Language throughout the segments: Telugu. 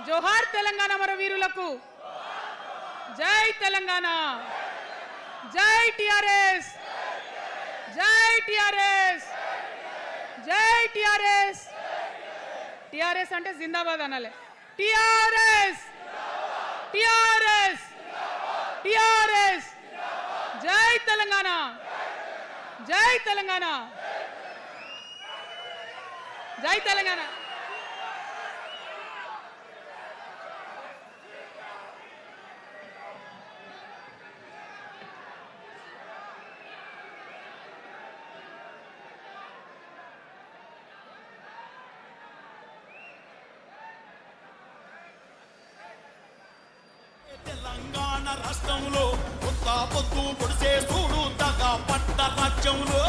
జోహార్ తెలంగాణ అమరవీరులకు జై తెలంగాణ జై టిఆర్ఎస్ జై టిఆర్ఎస్ జై టిఆర్ఎస్ టిఆర్ఎస్ అంటే జిందాబాద్ అనాలి టిఆర్ఎస్ టిఆర్ఎస్ టిఆర్ఎస్ జై తెలంగాణ జై తెలంగాణ జై తెలంగాణ తెలంగాణ రాష్ట్రంలో పొద్దు పొడిసే చూడు తగా పట్ట రాజ్యంలో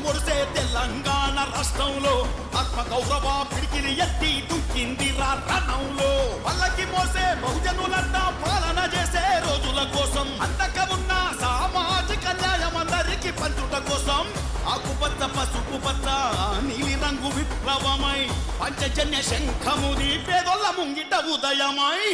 పొడిసే తెలంగాణ రాష్ట్రంలో ఆత్మ గౌరవ పిడికిలి ఎత్తి దుంకింది రణంలో పల్లకి మోసే బహుజనులంతా పాలన చేసే రోజుల కోసం అందక ఉన్న సామాజిక న్యాయం అందరికి పంచుట కోసం ఆకుపచ్చ పసుపు పచ్చ నీలి రంగు విప్లవమై పంచజన్య శంఖముది పేదొల్ల ముంగిట ఉదయమై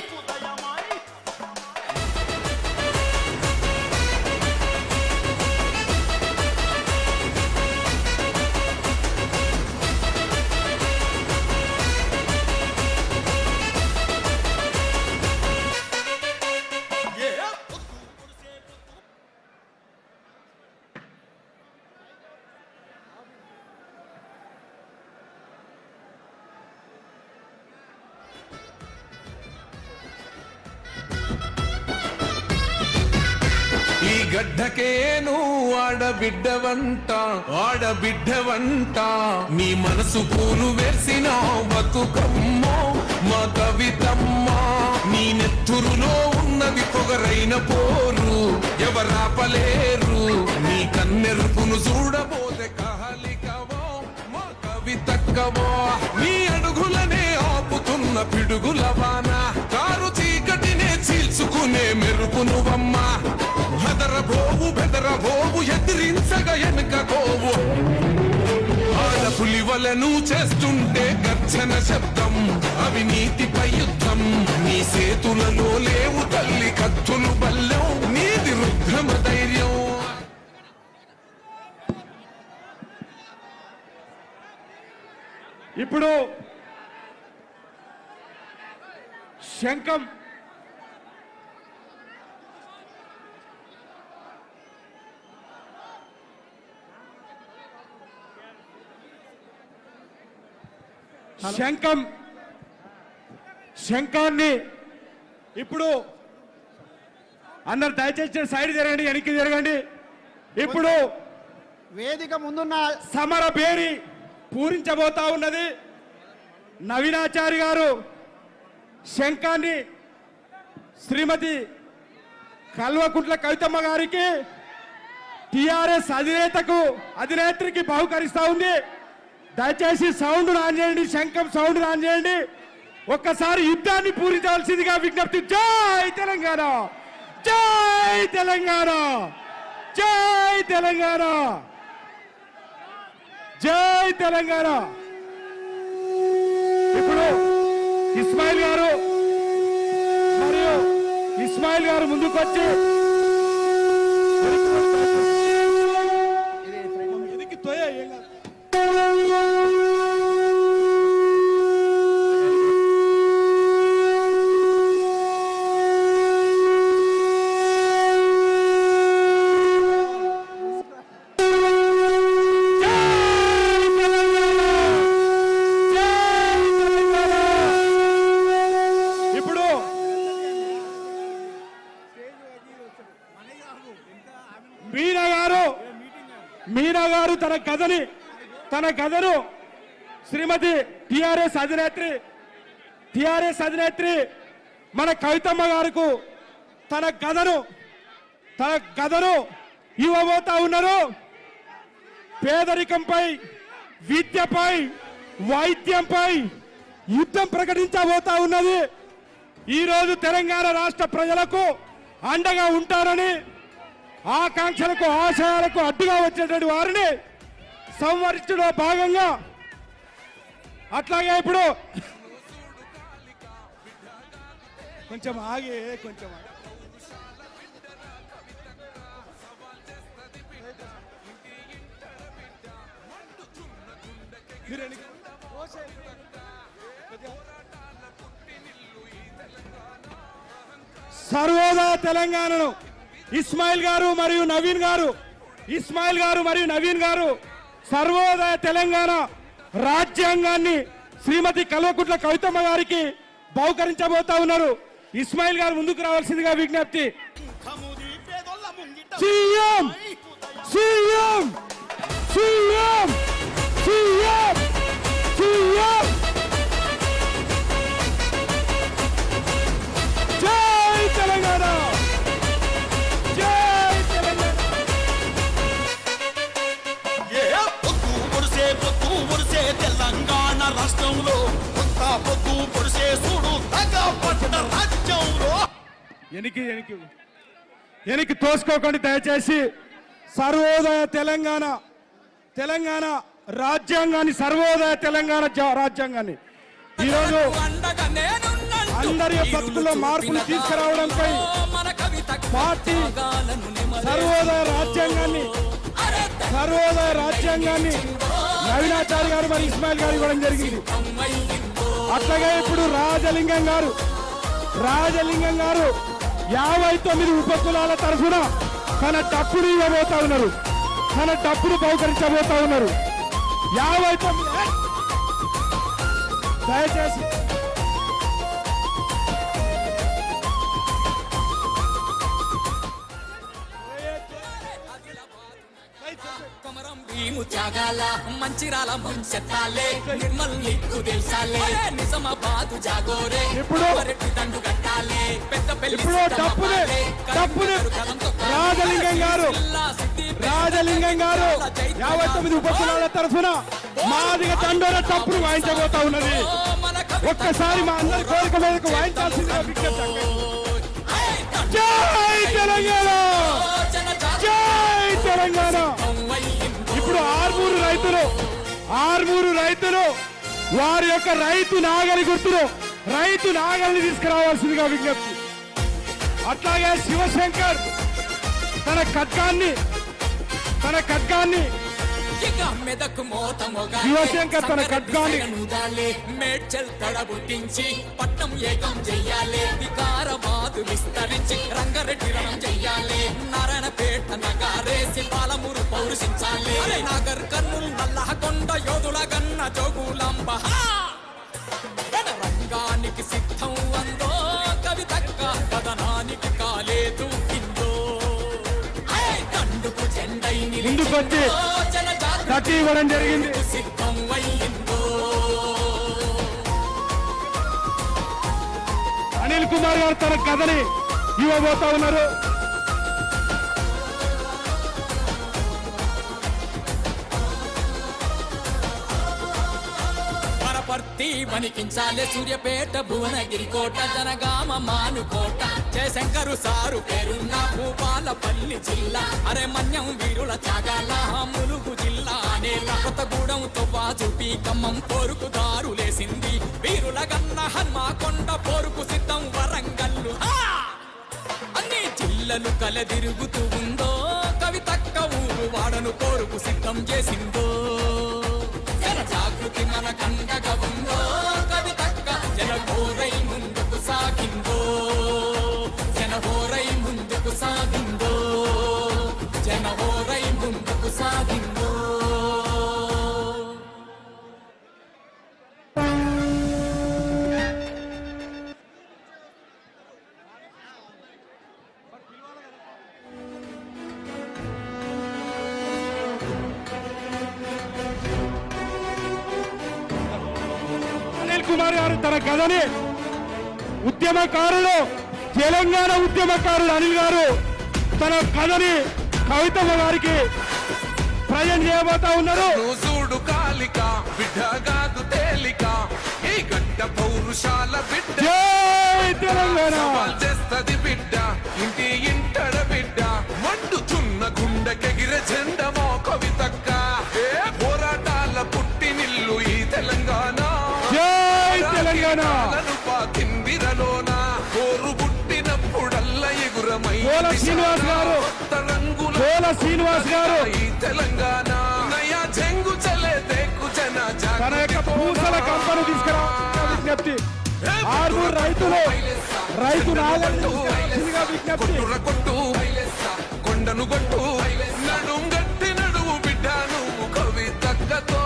గడ్డకేను ఆడబిడ్డవంట నీ మనసు పూలు వేసిన బతుకమ్మో మా కవితమ్మ నీ నెత్తురులో ఉన్నది పొగరైన పోరు ఎవరాపలేరు నీ కన్నెరుపును చూడబోతే కహలికవో మా కవితక్కవో నీ అడుగులనే ఆపుతున్న పిడుగుల వాన కారు చీకటినే చీల్చుకునే మెరుపునువమ్మా బెదరబోవు ఎదిరించగా ఎనుకోవు ఆడపులివలను చేస్తుంటే గర్జన శబ్దం అవినీతిపై యుద్ధం నీ సేతులలో లేవు తల్లి కత్తులు బల్లం నీది రుద్రమ ధైర్యం ఇప్పుడు శంఖం శంఖాన్ని ఇప్పుడు అందరు దయచేసి సైడ్ జరగండి వెనక్కి జరగండి ఇప్పుడు వేదిక ముందున్న సమర బేరి పూరించబోతా ఉన్నది నవీనాచారి గారు శంఖాన్ని శ్రీమతి కల్వకుంట్ల కవితమ్మ గారికి టిఆర్ఎస్ అధినేత్రికి బహుకరిస్తా ఉంది దయచేసి సౌండ్ ఆన్ చేయండి శంఖం సౌండ్ ఆన్ చేయండి ఒక్కసారి యుద్ధాన్ని పూరించవలసిందిగా విజ్ఞప్తి జై తెలంగాణ జై తెలంగాణ జై తెలంగాణ జై తెలంగాణ ఇప్పుడు ఇస్మాయిల్ గారు ముందుకు వచ్చి మీనా గారు తన కథను శ్రీమతి టిఆర్ఎస్ అధినేత్రి మన కవితమ్మ గారికి తన కథను ఇవ్వబోతా ఉన్నారు పేదరికంపై విద్యపై వైద్యంపై యుద్ధం ప్రకటించబోతా ఉన్నది ఈరోజు తెలంగాణ రాష్ట్ర ప్రజలకు అండగా ఉంటారని ఆకాంక్షలకు ఆశయాలకు అడ్డుగా వచ్చేటువంటి వారిని సంవరించడంలో భాగంగా అట్లాగే ఇప్పుడు కొంచెం ఆగి కొంచెం ఆగి. మీరు ఎన్ని- సర్వోదయ తెలంగాణను ఇస్మాయిల్ గారు మరియు నవీన్ గారు సర్వోదయ తెలంగాణ రాజ్యాంగాన్ని శ్రీమతి కల్వకుంట్ల కవితమ్మ గారికి బహుకరించబోతా ఉన్నారు. ఇస్మాయిల్ గారు ముందుకు రావాల్సిందిగా విజ్ఞప్తి. కముది పేదొల్ల ముంగిట CM CM CM CM CM జై తెలంగాణ జై తెలంగాణ. ఏ పొద్దు పొడిసే తెలంగాణ రాష్ట్రంలో కొత్త పొద్దు పొడిసే చూడు తగ్గపట్టిన రాజ్యంలో వెనక్కి తోసుకోకండి దయచేసి. సర్వోదయ తెలంగాణ రాజ్యాంగాన్ని రాజ్యాంగాన్ని ఈరోజు అందరి బతుకుల్లో మార్పులు తీసుకురావడంపై పార్టీ సర్వోదయ రాజ్యాంగాన్ని నవీనాచారి గారు మరి ఇస్మాయిల్ గారు ఇవ్వడం జరిగింది. అట్లాగే ఇప్పుడు రాజలింగం గారు 59 ఉపకులాల తరఫున తన డప్పును ఇవ్వబోతా ఉన్నారు. తన డప్పును బహుకరించబోతా ఉన్నారు. 59 దయచేసి కొమరం భీము త్యాగాల మంచిరాల ముంచెత్తాలే నిర్మల్ నీకు తెలుసాలే నిజామాబాదు జాగోరే ఇప్పుడు దండు కట్టాలే పెద్ద పెళ్లి ఇప్పుడు డప్పుని రాజలింగం గారు 59 ఉపకులాల తరఫున మాదిగ తండోర డప్పును వాయించబోతా ఉన్నది. ఒక్కసారి మా అందరి కోరిక మీదకు వాయించాల్సిందిగా విజ్ఞప్తి. జై తెలంగాణ జై తెలంగాణ. ఇప్పుడు ఆర్మూరు రైతులు వారి యొక్క రైతు నాగలి తీసుకురావాల్సిందిగా విజ్ఞప్తి. అట్లాగే శివశంకర్ తన ఖడ్గాన్ని శివశంకర్ తన ఖడ్గాన్ని మేడ్చల్ తడబుట్టించి పట్టం ఏకం చెయ్యాలి వికారబాదు విస్తరించి రంగారెడ్డి రణం చెయ్యాలి నారాయణపేట నగారేసి పాలమూరు పౌరుషించాలి నాగర్ కర్నూలు నల్లహకొండ యోధుల గన్న జోగులాంబ రంగానికి సిద్ధం అందో కవితక్క కథనానికి కాలేదు ఇందో దండుకు జెండై ముందుకొచ్చి కట్టి ఇవ్వడం జరిగింది. సిద్ధం అయ్యిందో అనిల్ కుమార్ గారు తన కథని ఇవ్వబోతా ఉన్నారు. వనపర్తి వణికించాలే సూర్యపేట భువనగిరి కోట జనగామ మానుకోట జయశంకరు సారు పేరున్న భూపాలపల్లి జిల్లా అరే మన్యం వీరుల త్యాగాల ములుగు జిల్లా నేల కొత్తగూడెం తొవ్వా చూపి ఖమ్మం పోరుకు దారులేసింది వీరుల గన్న హన్మకొండ పోరుకు సిద్ధం వరంగల్లు అన్ని జిల్లలు కలదిరుగుతూ ఉందో కవితక్క ఊరు వాడను పోరుకు సిద్ధం చేసిందో జన జాగృతి మన కండగా ఉందో కవితక్క జన హోరై ముందుకు సాగిందో జన హోరై ముందుకు సాగిందో జన హోరై ముందుకు సాగిందో అనిల్ కుమార్ గారు తన కథని ఉద్యమకారులు తెలంగాణ ఉద్యమకారులు అనిల్ గారు తన కథని కవితమ్మ గారికి ప్రజెంట్ చేయబోతా ఉన్నారు. చూడు కాలిక బిడ్డగాదు తేలిక ఈ గడ్డ పౌరుషాల బిడ్డ జై తెలంగాణ చేస్తది బిడ్డ ఇంటడ బిడ్డ మండుచున్న గుండెకెగిర జెండమో కవితక్క ఏ పోరాటాల పుట్టినిల్లు ఈ తెలంగాణ జై తెలంగాణ కిందిరలోన పోల శ్రీనివాస్ గారు పోల శ్రీనివాస్ గారు ఈ తెలంగాణ నయా జంగు చలే దేకు జన తన యొక్క పూసల కంపను తీసుకురావాల్సిన విజ్ఞప్తి. ఆరుగురు రైతు నాగరిని విజ్ఞప్తి. కొట్టు కొండను కొట్టు నడుం గట్టి నడువు బిడ్డ నువ్వు కవితక్కతో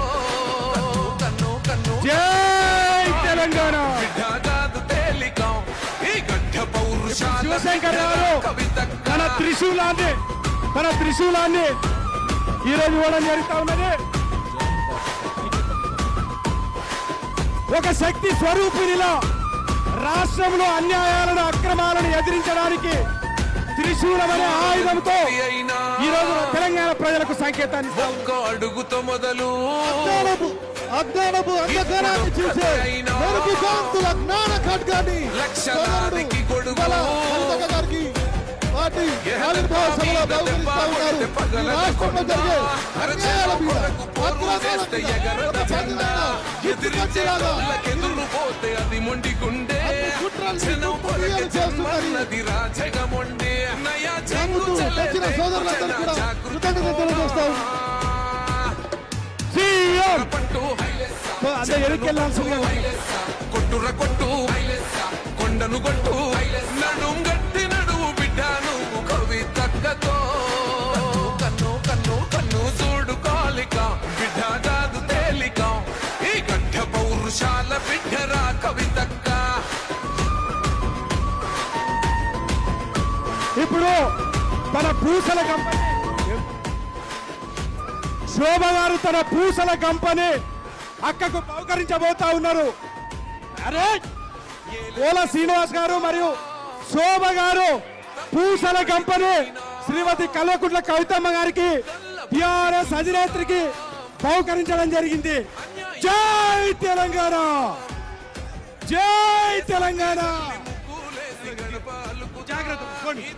కన్ను కన్ను జై తెలంగాణ. బిడ్డ కాదు తేలిక ఈ గడ్డ పౌరుషాల శివశంకర్ గారు తన త్రిశూలాన్ని ఈరోజు ఇవ్వడం జరుగుతా ఉన్నది. ఒక శక్తి స్వరూపిణిలా రాష్ట్రంలో అన్యాయాలను అక్రమాలను ఎదిరించడానికి త్రిశూలం అనే ఆయుధంతో ఈ రోజు తెలంగాణ ప్రజలకు సంకేతాన్ని ఇస్తాం. ఒక్క అడుగుతో మొదలు అజ్ఞానపు అంధకారాన్ని చూసే మెరుపు కాంతుల జ్ఞాన ఖడ్గాన్ని లక్షలాదికి గొడుగు గారికి పార్టీ ఆవిర్భావ సభలో బహుకరిస్తా ఉన్నారు. ఈ రాష్ట్రంలో జరిగే అన్యాయాల మీద ఎదురు పోతే అది మొండి గుండె చేస్తున్నది రాజగమొండే నయా జంగు వచ్చిన సోదరులందరూ కూడా కృతజ్ఞతలు తెలియజేస్తాం. పట్టు అదే ఎరుకెళ్ళాల్సిందిగా కొట్టుర కొట్టు కొండను కొట్టు నడుం గట్టి నడువు బిడ్డ నువ్వు కవితక్కతో కన్ను కన్ను కన్ను చూడు కాలిక బిడ్డ కాదు తేలిక ఈ గడ్డ పౌరుషాల బిడ్డరా కవితక్క. ఇప్పుడు తన పూసల కంపెనీ శోభ గారు తన పూసల కంపెనీ అక్కకు బహుకరించబోతా ఉన్నారు. అరే పోల శ్రీనివాస్ గారు మరియు శోభ గారు పూసల కంపెనీ శ్రీమతి కల్వకుంట్ల కవితమ్మ గారికి టిఆర్ఎస్ అధినేత్రికి బహుకరించడం జరిగింది. జై తెలంగాణ, జై తెలంగాణ. జాగ్రత్త,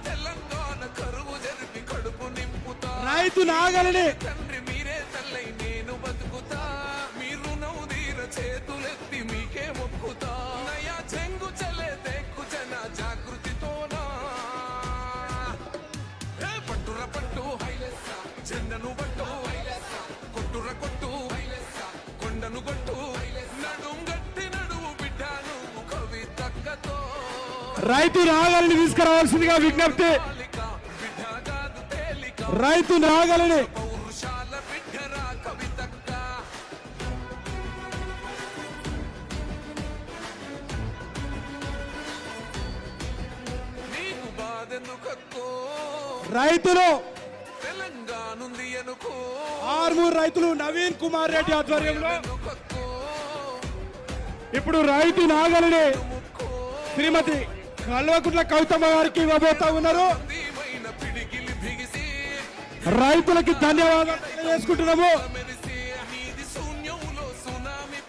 తెలంగాణ కరువు జరిపి కడుపు నింపుతా రైతు నాగలిని తండ్రి మీరే తల్లై నేను బతుకుతా మీరు నవ్వుదీర చేతులెత్తి మీకే మొక్కుతా నయా చెంగు చలే దేక్కు జన జాగృతితోనా పట్టుర పట్టు జెండను పట్టు కొట్టుర కొట్టు కొండను కొట్టు నడుం గట్టి నడువు బిడ్డ నువ్వు కవితక్కతో రైతు నాగలిని తీసుకురావాల్సిందిగా విజ్ఞప్తి. బిడ్డ కాదు తేలిక రైతు నాగలిని పౌరుషాల బిడ్డరా కవితక్క. నీకు బాధెందుకక్కో రైతులు తెలంగాణుంది అనుకో ఆర్మూర్ రైతులు నవీన్ కుమార్ రెడ్డి ఆధ్వర్యంలో ఎందుకక్కో ఇప్పుడు రైతు నాగలిని శ్రీమతి కల్వకుంట్ల కవితమ్మ గారికి ఇవ్వబోతా ఉన్నారు. దీవైన పిడికిలి బిగిసి రైతులకి ధన్యవాదాలు తెలియజేసుకుంటున్నాము. మెరిసి నీది శూన్యంలో సునామీ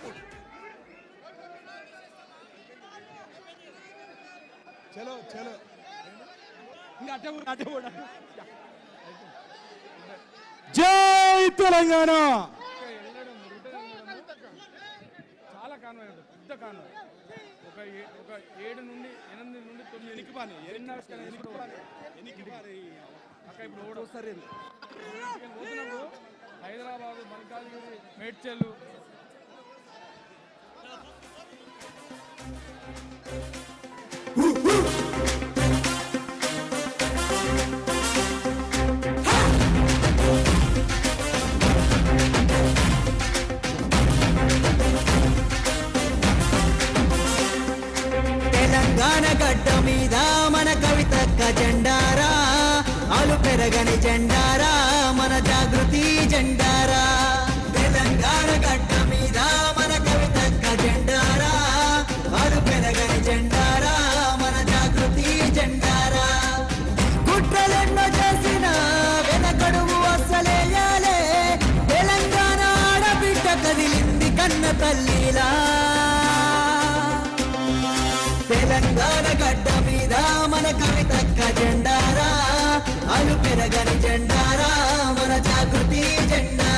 జై తెలంగాణ. చాలా కాన్వాయ్ ఉంటుంది, పెద్ద కాన్వాయ్. ఒక 7 నుండి 8 నుండి 9 అక్క ఇప్పుడు ఓడి వస్తారు పోతున్నప్పుడు హైదరాబాదు, మల్కాజ్గిరి, మేడ్చల్ తెలంగాణ గడ్డ మీద మన కవితక్క జెండారా, ఆలు పెరగని జెండారా, మన జాగృతి జెండారా. తెలంగాణ గడ్డ మీద మన కవితక్క జెండారా, ఆలు పెరగని జెండారా, మన జాగృతి జెండారా. కుట్రలెన్నో చేసిన వెనకడుగు అస్సలేయాలే, తెలంగాణ ఆడబిడ్డ కదిలింది కన్న తల్లిలా. తెలంగాణ గడ్డ మీద మన కవితక్క జెండారా, అలు పెరగని జెండారా, మన జాగృతి జెండా.